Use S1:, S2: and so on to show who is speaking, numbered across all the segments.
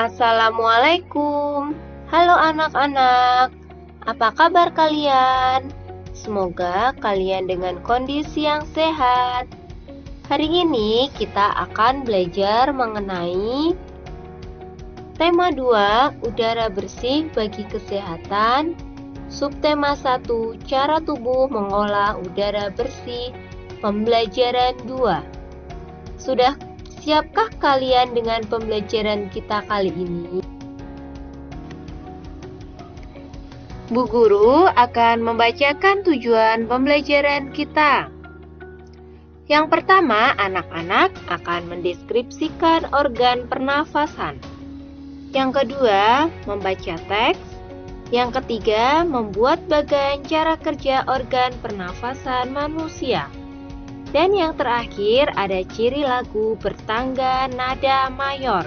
S1: Assalamualaikum. Halo anak-anak. Apa kabar kalian? Semoga kalian dengan kondisi yang sehat. Hari ini kita akan belajar mengenai tema 2, udara bersih bagi kesehatan. Subtema 1, cara tubuh mengolah udara bersih. Pembelajaran 2. Sudah siapkah kalian dengan pembelajaran kita kali ini? Bu Guru akan membacakan tujuan pembelajaran kita. Yang pertama, anak-anak akan mendeskripsikan organ pernafasan. Yang kedua, membaca teks. Yang ketiga, membuat bagan cara kerja organ pernafasan manusia. Dan yang terakhir ada ciri lagu bertangga nada mayor.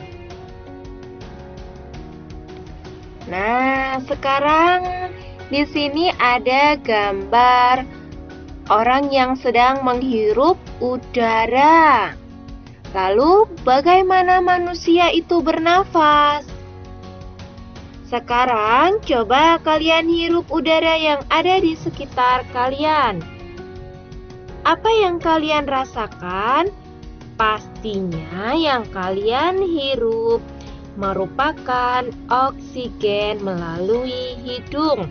S1: Nah, sekarang di sini ada gambar orang yang sedang menghirup udara. Lalu, bagaimana manusia itu bernafas? Sekarang, coba kalian hirup udara yang ada di sekitar kalian. Apa yang kalian rasakan? Pastinya yang kalian hirup merupakan oksigen melalui hidung.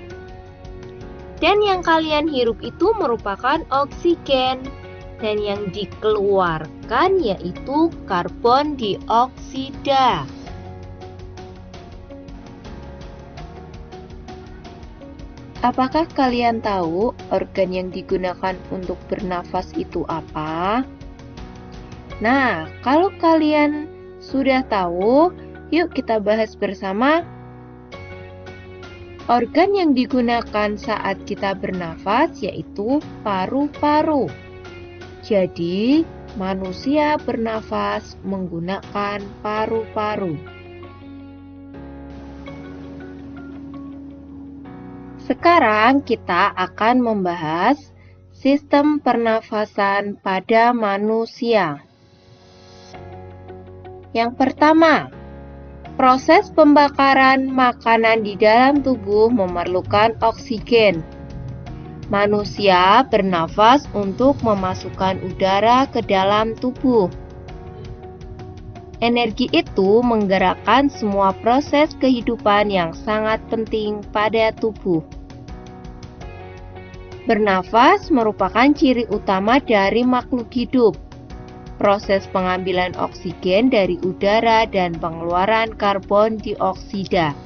S1: Dan yang kalian hirup itu merupakan oksigen. Dan yang dikeluarkan yaitu karbon dioksida. Apakah kalian tahu organ yang digunakan untuk bernafas itu apa? Nah, kalau kalian sudah tahu, yuk kita bahas bersama. Organ yang digunakan saat kita bernafas yaitu paru-paru. Jadi, manusia bernafas menggunakan paru-paru. Sekarang kita akan membahas sistem pernafasan pada manusia. Yang pertama, proses pembakaran makanan di dalam tubuh memerlukan oksigen. Manusia bernafas untuk memasukkan udara ke dalam tubuh. Energi itu menggerakkan semua proses kehidupan yang sangat penting pada tubuh. Bernafas merupakan ciri utama dari makhluk hidup. Proses pengambilan oksigen dari udara dan pengeluaran karbon dioksida,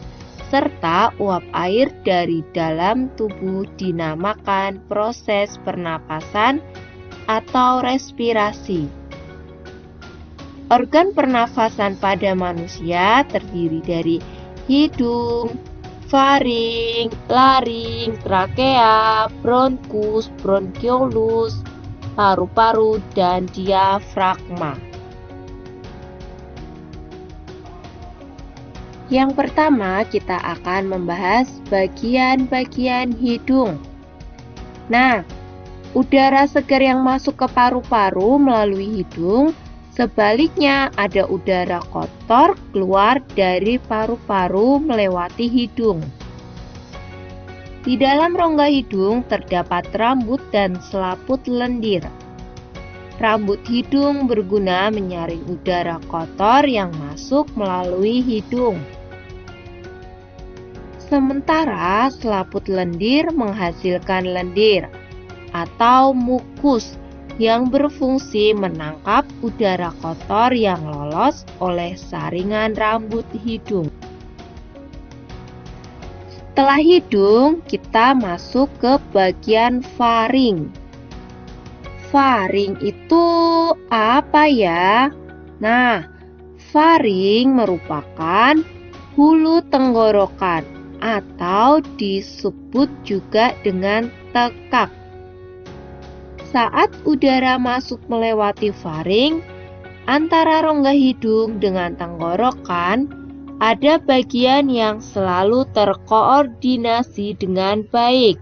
S1: serta uap air dari dalam tubuh dinamakan proses pernapasan atau respirasi. Organ pernafasan pada manusia terdiri dari hidung, faring, laring, trakea, bronkus, bronkiolus, paru-paru, dan diafragma. Yang pertama, kita akan membahas bagian-bagian hidung. Nah, udara segar yang masuk ke paru-paru melalui hidung, sebaliknya ada udara kotor keluar dari paru-paru melewati hidung. Di dalam rongga hidung terdapat rambut dan selaput lendir. Rambut hidung berguna menyaring udara kotor yang masuk melalui hidung. Sementara selaput lendir menghasilkan lendir atau mukus yang berfungsi menangkap udara kotor yang lolos oleh saringan rambut hidung. Setelah hidung, kita masuk ke bagian faring. Faring itu apa ya? Nah, faring merupakan hulu tenggorokan atau disebut juga dengan tekak. Saat udara masuk melewati faring, antara rongga hidung dengan tenggorokan, ada bagian yang selalu terkoordinasi dengan baik.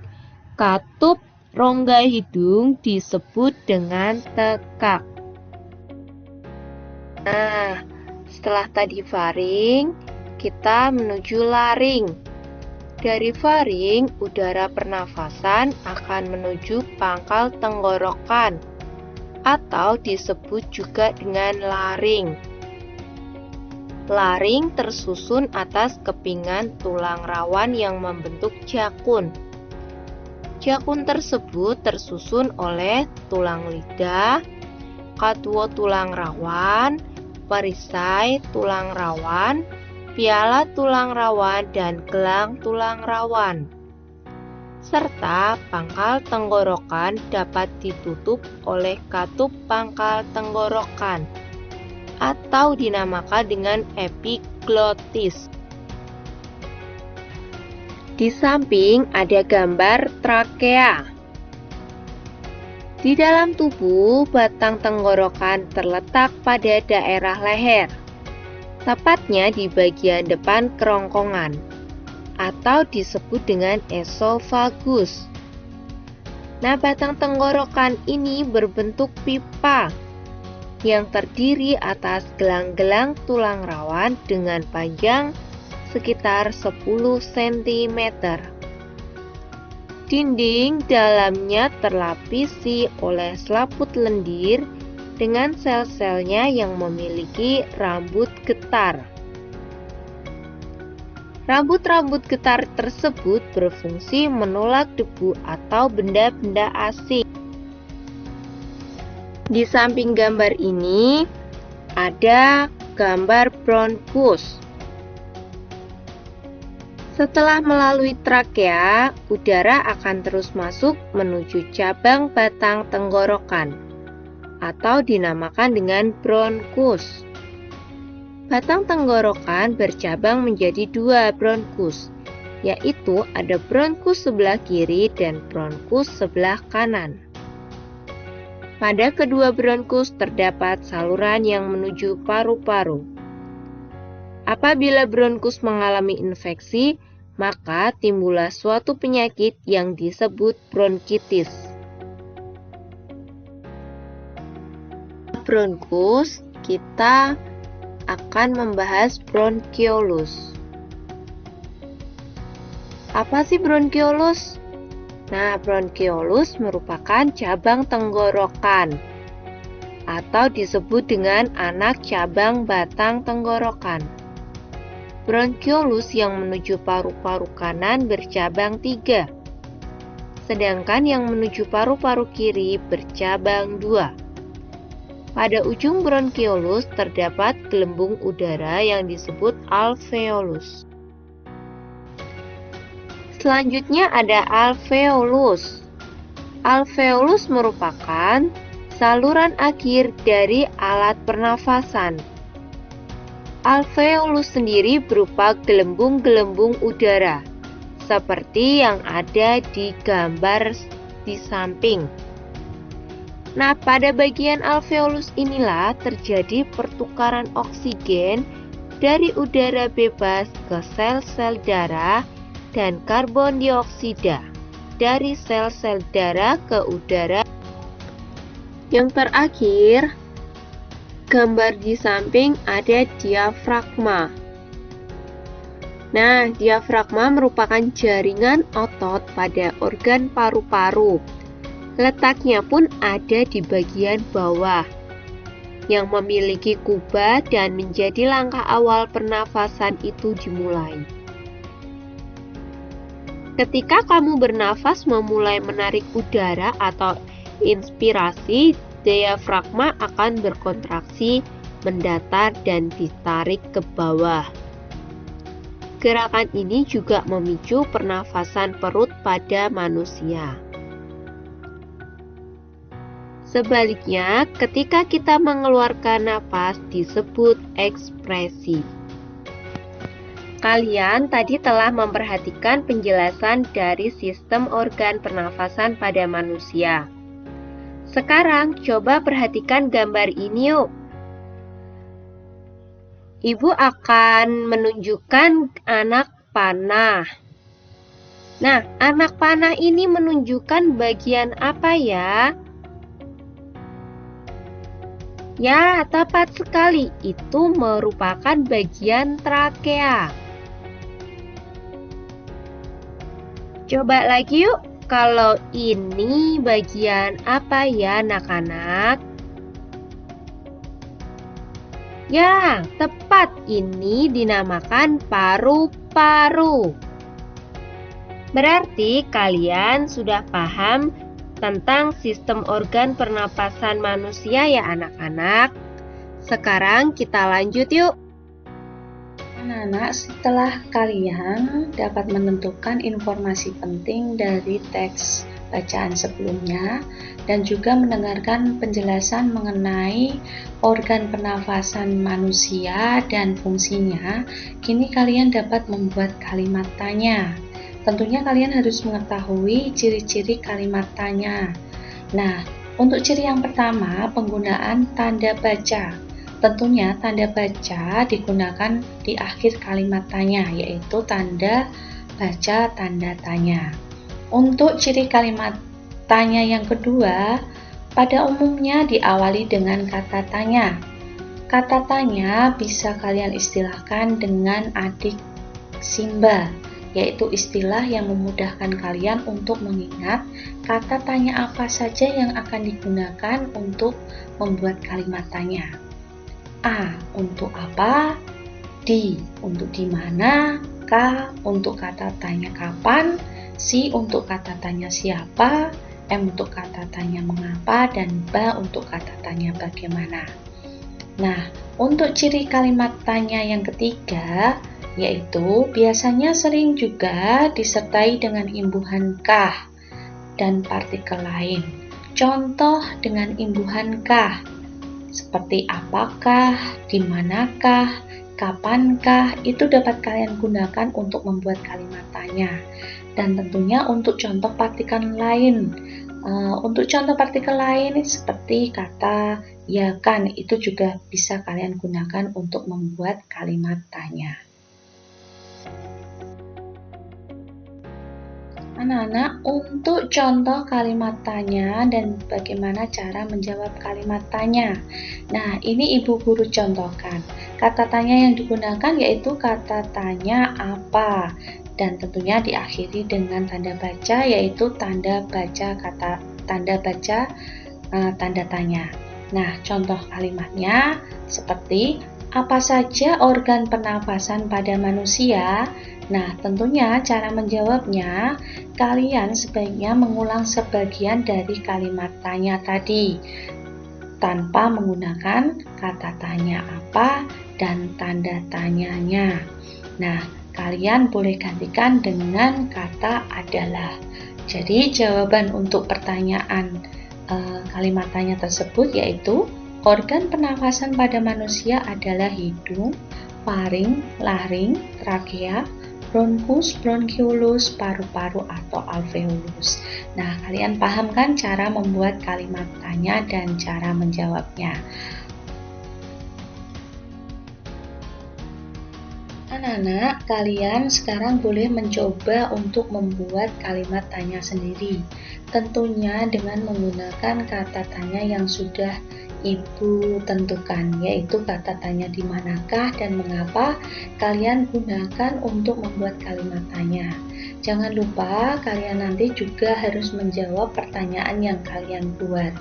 S1: Katup rongga hidung disebut dengan tekak. Nah, setelah tadi faring, kita menuju laring. Dari faring, udara pernafasan akan menuju pangkal tenggorokan, atau disebut juga dengan laring. Laring tersusun atas kepingan tulang rawan yang membentuk jakun. Jakun tersebut tersusun oleh tulang lidah, katuo tulang rawan, perisai tulang rawan, piala tulang rawan, dan gelang tulang rawan. Serta pangkal tenggorokan dapat ditutup oleh katup pangkal tenggorokan atau dinamakan dengan epiglotis. Di samping ada gambar trakea. Di dalam tubuh, batang tenggorokan terletak pada daerah leher, tepatnya di bagian depan kerongkongan, atau disebut dengan esofagus. Nah, batang tenggorokan ini berbentuk pipa yang terdiri atas gelang-gelang tulang rawan dengan panjang sekitar 10 cm. Dinding dalamnya terlapisi oleh selaput lendir dengan sel-selnya yang memiliki rambut getar. Rambut-rambut getar tersebut berfungsi menolak debu atau benda-benda asing. Di samping gambar ini ada gambar bronkus. Setelah melalui trakea, udara akan terus masuk menuju cabang batang tenggorokan, atau dinamakan dengan bronkus. Batang tenggorokan bercabang menjadi 2 bronkus, yaitu ada bronkus sebelah kiri dan bronkus sebelah kanan. Pada kedua bronkus terdapat saluran yang menuju paru-paru. Apabila bronkus mengalami infeksi, maka timbullah suatu penyakit yang disebut bronkitis. Bronkus, kita akan membahas bronkiolus. Apa sih bronkiolus? Nah, bronkiolus merupakan cabang tenggorokan atau disebut dengan anak cabang batang tenggorokan. Bronkiolus yang menuju paru-paru kanan bercabang 3, sedangkan yang menuju paru-paru kiri bercabang 2. Pada ujung bronkiolus terdapat gelembung udara yang disebut alveolus. Selanjutnya ada alveolus. Alveolus merupakan saluran akhir dari alat pernafasan. Alveolus sendiri berupa gelembung-gelembung udara, seperti yang ada di gambar di samping. Nah, pada bagian alveolus inilah terjadi pertukaran oksigen dari udara bebas ke sel-sel darah dan karbon dioksida dari sel-sel darah ke udara. Yang terakhir, gambar di samping ada diafragma. Nah, diafragma merupakan jaringan otot pada organ paru-paru. Letaknya pun ada di bagian bawah, yang memiliki kubah dan menjadi langkah awal pernafasan itu dimulai. Ketika kamu bernafas memulai menarik udara atau inspirasi, diafragma akan berkontraksi, mendatar, dan ditarik ke bawah. Gerakan ini juga memicu pernafasan perut pada manusia. Sebaliknya, ketika kita mengeluarkan napas disebut ekspresi. Kalian tadi telah memperhatikan penjelasan dari sistem organ pernafasan pada manusia. Sekarang coba perhatikan gambar ini yuk. Ibu akan menunjukkan anak panah. Nah, anak panah ini menunjukkan bagian apa ya? Ya, tepat sekali. Itu merupakan bagian trakea. Coba lagi yuk, kalau ini bagian apa ya anak-anak? Ya, tepat, ini dinamakan paru-paru. Berarti kalian sudah paham tentang sistem organ pernapasan manusia ya anak-anak. Sekarang kita lanjut yuk.
S2: Anak-anak, setelah kalian dapat menentukan informasi penting dari teks bacaan sebelumnya dan juga mendengarkan penjelasan mengenai organ pernafasan manusia dan fungsinya, kini kalian dapat membuat kalimat tanya. Tentunya kalian harus mengetahui ciri-ciri kalimat tanya. Nah, untuk ciri yang pertama, penggunaan tanda baca. Tentunya tanda baca digunakan di akhir kalimat tanya, yaitu tanda baca tanda tanya. Untuk ciri kalimat tanya yang kedua, pada umumnya diawali dengan kata tanya. Kata tanya bisa kalian istilahkan dengan adik Simba, yaitu istilah yang memudahkan kalian untuk mengingat kata tanya apa saja yang akan digunakan untuk membuat kalimat tanya. A untuk apa, di untuk di mana, K untuk kata tanya kapan, C untuk kata tanya siapa, M untuk kata tanya mengapa, dan B untuk kata tanya bagaimana. Nah, untuk ciri kalimat tanya yang ketiga, yaitu biasanya sering juga disertai dengan imbuhan kah dan partikel lain. Contoh dengan imbuhan kah, seperti apakah, dimanakah, kapankah, itu dapat kalian gunakan untuk membuat kalimat tanya. Dan tentunya untuk contoh partikel lain, seperti kata ya kan, itu juga bisa kalian gunakan untuk membuat kalimat tanya. Anak-anak, untuk contoh kalimat tanya dan bagaimana cara menjawab kalimat tanya. Nah, ini Ibu Guru contohkan. Kata tanya yang digunakan yaitu kata tanya apa, dan tentunya diakhiri dengan tanda baca, yaitu tanda baca tanda tanya. Nah, contoh kalimatnya seperti apa saja organ pernafasan pada manusia. Nah, tentunya cara menjawabnya, kalian sebaiknya mengulang sebagian dari kalimat tanya tadi, tanpa menggunakan kata tanya apa dan tanda tanyanya. Nah, kalian boleh gantikan dengan kata adalah. Jadi, jawaban untuk pertanyaan kalimat tanya tersebut yaitu, organ pernafasan pada manusia adalah hidung, faring, laring, trakea, bronkus, bronkiolus, paru-paru atau alveolus. Nah, kalian paham kan cara membuat kalimat tanya dan cara menjawabnya? Anak-anak, kalian sekarang boleh mencoba untuk membuat kalimat tanya sendiri. Tentunya dengan menggunakan kata tanya yang sudah Ibu tentukan, yaitu kata tanya di manakah dan mengapa kalian gunakan untuk membuat kalimat tanya. Jangan lupa kalian nanti juga harus menjawab pertanyaan yang kalian buat.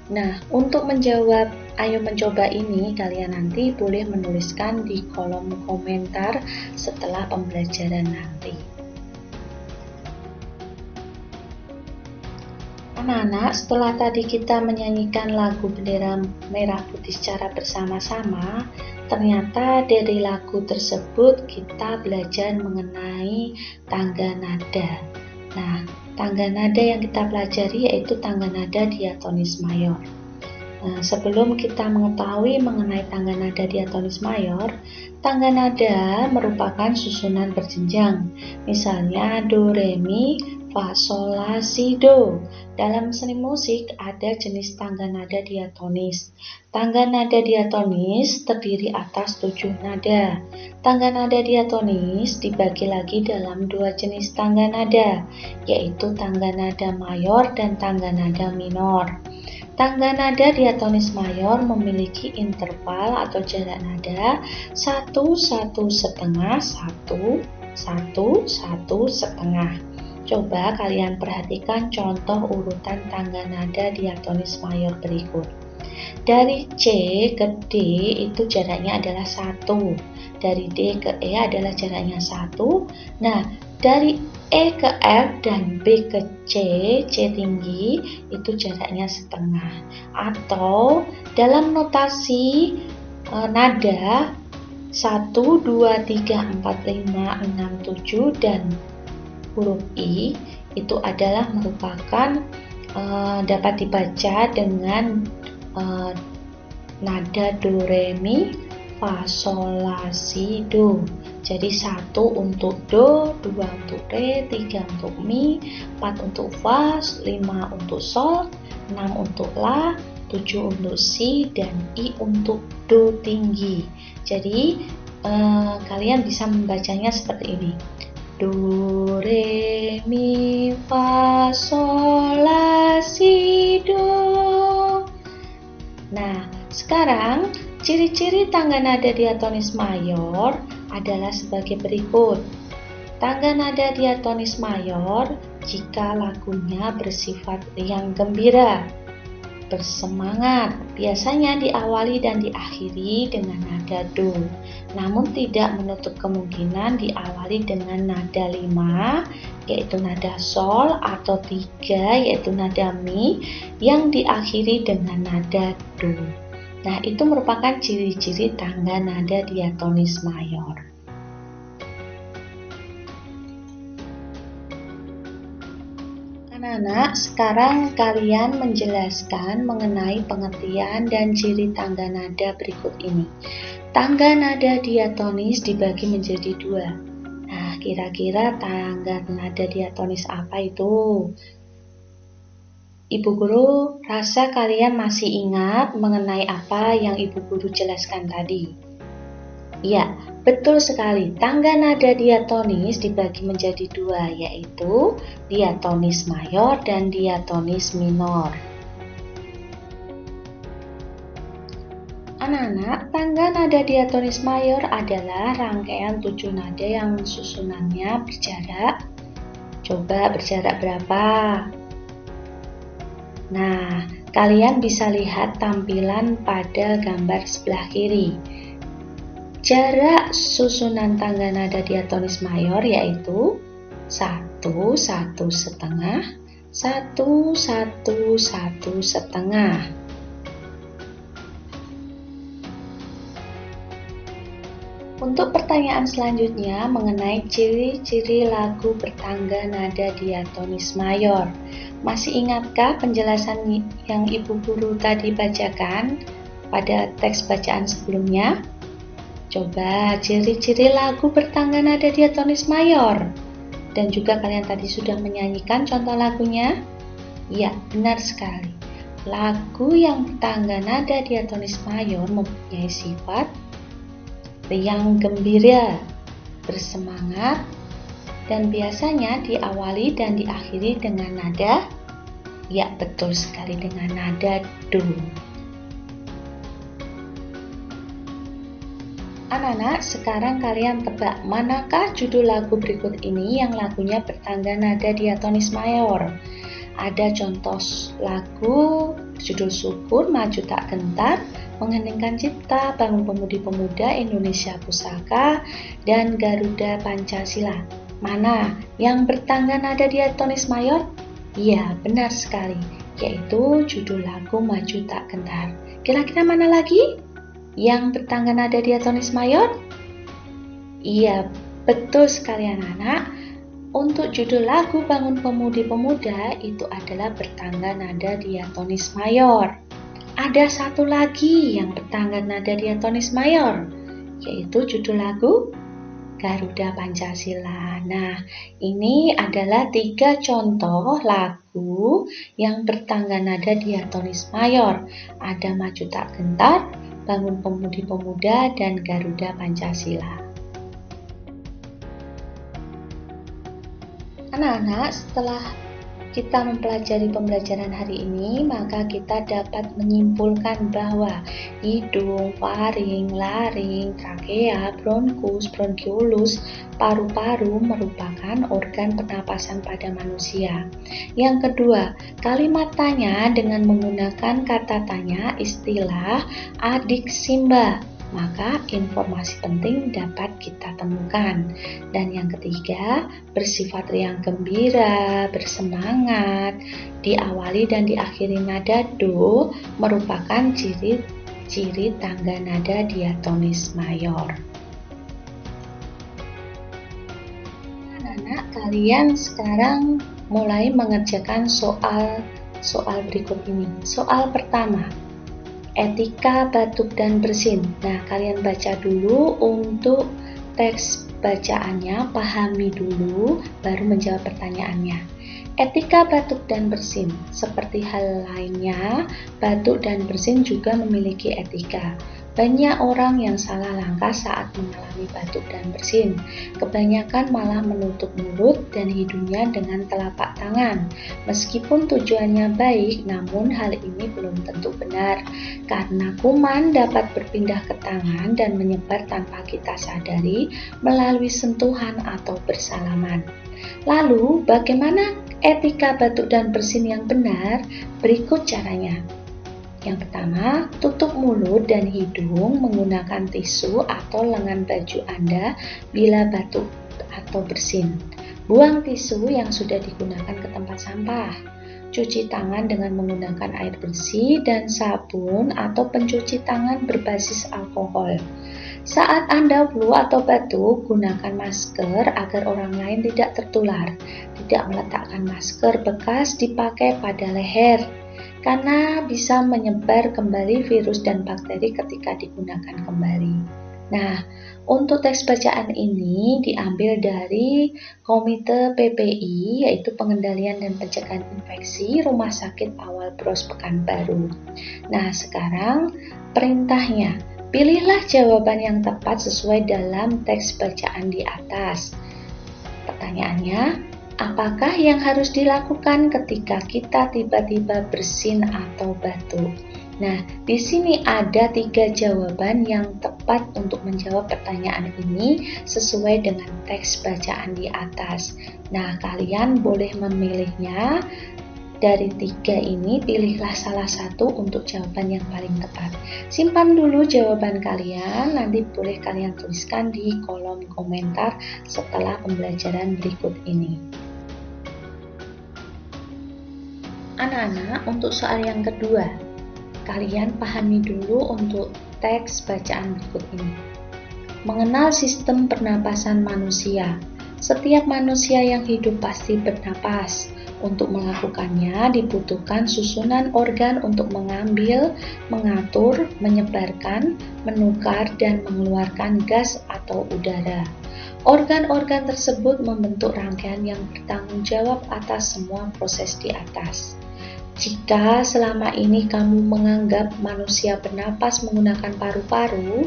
S2: Nah, untuk menjawab ayo mencoba ini, kalian nanti boleh menuliskan di kolom komentar setelah pembelajaran nanti. Anak-anak, setelah tadi kita menyanyikan lagu Bendera Merah Putih secara bersama-sama, ternyata dari lagu tersebut kita belajar mengenai tangga nada. Nah, tangga nada yang kita pelajari yaitu tangga nada diatonis mayor. Nah, sebelum kita mengetahui mengenai tangga nada diatonis mayor, tangga nada merupakan susunan berjenjang. Misalnya do, re, mi, fa, sol, la, si, do. Dalam seni musik ada jenis tangga nada diatonis. Tangga nada diatonis terdiri atas 7 nada. Tangga nada diatonis dibagi lagi dalam 2 jenis tangga nada, yaitu tangga nada mayor dan tangga nada minor. Tangga nada diatonis mayor memiliki interval atau jarak nada 1, 1,5, 1, 1, 1,5. Coba kalian perhatikan contoh urutan tangga nada diatonis mayor berikut. Dari C ke D itu jaraknya adalah 1. Dari D ke E adalah jaraknya 1. Nah, dari E ke F dan B ke C, C tinggi, itu jaraknya setengah. Atau dalam notasi nada 1, 2, 3, 4, 5, 6, 7 dan huruf I itu adalah merupakan dapat dibaca dengan nada do, re, mi, fa, sol, la, si, do. Jadi 1 untuk do, 2 untuk re, 3 untuk mi, 4 untuk fa, 5 untuk sol, 6 untuk la, 7 untuk si, dan i untuk do tinggi. Jadi kalian bisa membacanya seperti ini. Do, re, mi, fa, sol, la, si, do. Nah, sekarang ciri-ciri tangga nada diatonis mayor adalah sebagai berikut. Tangga nada diatonis mayor jika lagunya bersifat riang gembira, bersemangat, biasanya diawali dan diakhiri dengan nada do, namun tidak menutup kemungkinan diawali dengan nada 5, yaitu nada sol, atau 3, yaitu nada mi, yang diakhiri dengan nada do. Nah, itu merupakan ciri-ciri tangga nada diatonis mayor. Anak-anak, sekarang kalian menjelaskan mengenai pengertian dan ciri tangga nada berikut ini. Tangga nada diatonis dibagi menjadi 2. Nah, kira-kira tangga nada diatonis apa itu? Ibu Guru rasa kalian masih ingat mengenai apa yang Ibu Guru jelaskan tadi. Ya, betul sekali. Tangga nada diatonis dibagi menjadi 2, yaitu diatonis mayor dan diatonis minor. Anak-anak, tangga nada diatonis mayor adalah rangkaian 7 nada yang susunannya berjarak. Coba berjarak berapa? Nah, kalian bisa lihat tampilan pada gambar sebelah kiri. Jarak susunan tangga nada diatonis mayor yaitu 1, 1 setengah, 1, 1, 1 setengah. Untuk pertanyaan selanjutnya mengenai ciri-ciri lagu bertangga nada diatonis mayor. Masih ingatkah penjelasan yang Ibu Guru tadi bacakan pada teks bacaan sebelumnya? Coba ciri-ciri lagu bertangga nada diatonis mayor. Dan juga kalian tadi sudah menyanyikan contoh lagunya? Ya, benar sekali. Lagu yang bertangga nada diatonis mayor mempunyai sifat riang gembira, bersemangat, dan biasanya diawali dan diakhiri dengan nada, ya betul sekali, dengan nada do. Anak-anak, sekarang kalian tebak manakah judul lagu berikut ini yang lagunya bertangga nada diatonis mayor. Ada contoh lagu judul Syukur, Maju Tak Gentar, Mengheningkan Cipta, Bangun Pemudi-Pemuda, Indonesia Pusaka, dan Garuda Pancasila. Mana yang bertangga nada diatonis mayor? Iya, benar sekali, yaitu judul lagu Maju Tak Gentar. Kira-kira mana lagi yang bertangga nada diatonis mayor? Iya, betul sekali anak-anak. Untuk judul lagu Bangun Pemudi-Pemuda itu adalah bertangga nada diatonis mayor. Ada satu lagi yang bertangga nada diatonis mayor, yaitu judul lagu Garuda Pancasila. Nah, ini adalah 3 contoh lagu yang bertangga nada diatonis mayor. Ada Maju Tak Gentar, Bangun Pemudi-Pemuda, dan Garuda Pancasila. Anak-anak, setelah kita mempelajari pembelajaran hari ini, maka kita dapat menyimpulkan bahwa hidung, faring, laring, trakea, bronkus, bronkiolus, paru-paru merupakan organ pernapasan pada manusia. Yang kedua, kalimat tanya dengan menggunakan kata tanya istilah adik Simba, maka informasi penting dapat kita temukan. Dan yang ketiga, bersifat riang gembira, bersemangat, diawali dan diakhiri nada do merupakan ciri tangga nada diatonis mayor. Anak-anak, kalian sekarang mulai mengerjakan soal berikut ini. Soal pertama, etika batuk dan bersin. Nah, kalian baca dulu untuk teks bacaannya, pahami dulu, baru menjawab pertanyaannya. Etika batuk dan bersin, seperti hal lainnya, batuk dan bersin juga memiliki etika. Banyak orang yang salah langkah saat mengalami batuk dan bersin. Kebanyakan malah menutup mulut dan hidungnya dengan telapak tangan. Meskipun tujuannya baik, namun hal ini belum tentu benar, karena kuman dapat berpindah ke tangan dan menyebar tanpa kita sadari melalui sentuhan atau bersalaman. Lalu, bagaimana etika batuk dan bersin yang benar? Berikut caranya. Yang pertama, tutup mulut dan hidung menggunakan tisu atau lengan baju Anda bila batuk atau bersin. Buang tisu yang sudah digunakan ke tempat sampah. Cuci tangan dengan menggunakan air bersih dan sabun atau pencuci tangan berbasis alkohol. Saat Anda flu atau batuk, gunakan masker agar orang lain tidak tertular. Tidak meletakkan masker bekas dipakai pada leher, karena bisa menyebar kembali virus dan bakteri ketika digunakan kembali. Nah, untuk teks bacaan ini diambil dari Komite PPI, yaitu Pengendalian dan Pencegahan Infeksi Rumah Sakit Awal Bros Pekanbaru. Nah, sekarang perintahnya, pilihlah jawaban yang tepat sesuai dalam teks bacaan di atas. Pertanyaannya, apakah yang harus dilakukan ketika kita tiba-tiba bersin atau batuk? Nah, di sini ada 3 jawaban yang tepat untuk menjawab pertanyaan ini sesuai dengan teks bacaan di atas. Nah, kalian boleh memilihnya. Dari 3 ini, pilihlah salah satu untuk jawaban yang paling tepat. Simpan dulu jawaban kalian, nanti boleh kalian tuliskan di kolom komentar setelah pembelajaran berikut ini. Anak-anak, untuk soal yang kedua, kalian pahami dulu untuk teks bacaan berikut ini. Mengenal sistem pernapasan manusia. Setiap manusia yang hidup pasti bernapas. Untuk melakukannya dibutuhkan susunan organ untuk mengambil, mengatur, menyebarkan, menukar, dan mengeluarkan gas atau udara. Organ-organ tersebut membentuk rangkaian yang bertanggung jawab atas semua proses di atas. Jika selama ini kamu menganggap manusia bernapas menggunakan paru-paru,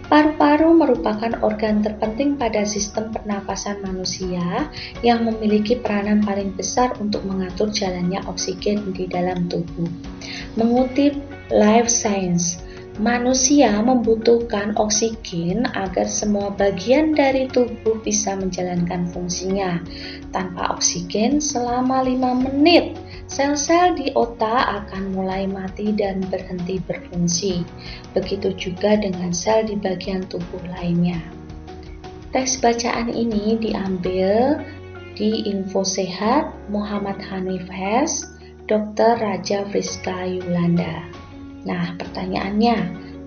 S2: paru-paru merupakan organ terpenting pada sistem pernapasan manusia yang memiliki peranan paling besar untuk mengatur jalannya oksigen di dalam tubuh. Mengutip Life Science, manusia membutuhkan oksigen agar semua bagian dari tubuh bisa menjalankan fungsinya. Tanpa oksigen selama 5 menit, sel-sel di otak akan mulai mati dan berhenti berfungsi. Begitu juga dengan sel di bagian tubuh lainnya. Teks bacaan ini diambil di Info Sehat Muhammad Hanif S, Dr. Raja Friska Yulanda. Nah, pertanyaannya,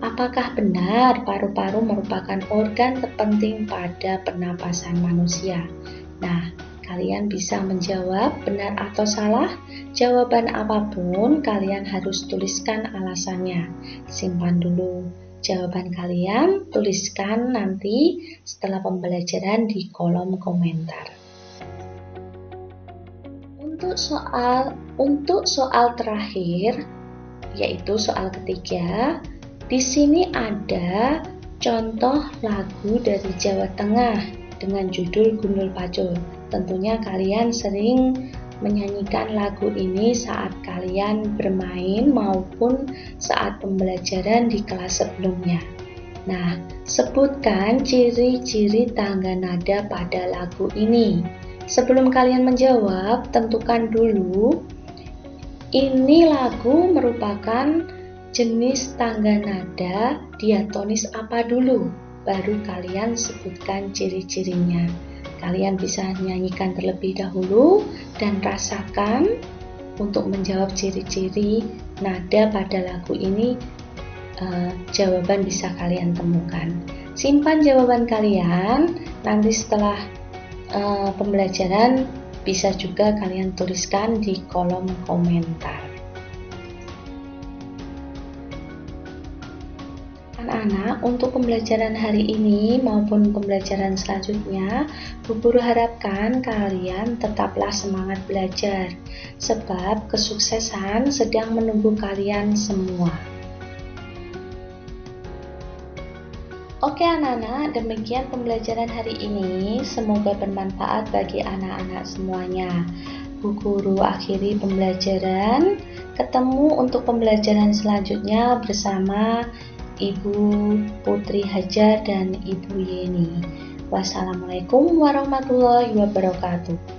S2: apakah benar paru-paru merupakan organ terpenting pada pernapasan manusia? Nah, kalian bisa menjawab benar atau salah. Jawaban apapun, kalian harus tuliskan alasannya. Simpan dulu jawaban kalian, tuliskan nanti setelah pembelajaran di kolom komentar. Untuk soal terakhir, yaitu soal ketiga, di sini ada contoh lagu dari Jawa Tengah dengan judul Gundul Pacul. Tentunya kalian sering menyanyikan lagu ini saat kalian bermain maupun saat pembelajaran di kelas sebelumnya. Nah, sebutkan ciri-ciri tangga nada pada lagu ini. Sebelum kalian menjawab, tentukan dulu ini lagu merupakan jenis tangga nada diatonis apa dulu. Baru kalian sebutkan ciri-cirinya. Kalian bisa nyanyikan terlebih dahulu dan rasakan untuk menjawab ciri-ciri nada pada lagu ini. Jawaban bisa kalian temukan. Simpan jawaban kalian, nanti setelah pembelajaran bisa juga kalian tuliskan di kolom komentar. Anak-anak, untuk pembelajaran hari ini maupun pembelajaran selanjutnya, Bu Guru harapkan kalian tetaplah semangat belajar, sebab kesuksesan sedang menunggu kalian semua. Oke anak-anak, demikian pembelajaran hari ini. Semoga bermanfaat bagi anak-anak semuanya. Bu Guru akhiri pembelajaran. Ketemu untuk pembelajaran selanjutnya bersama Ibu Putri Hajar dan Ibu Yeni. Wassalamualaikum warahmatullahi wabarakatuh.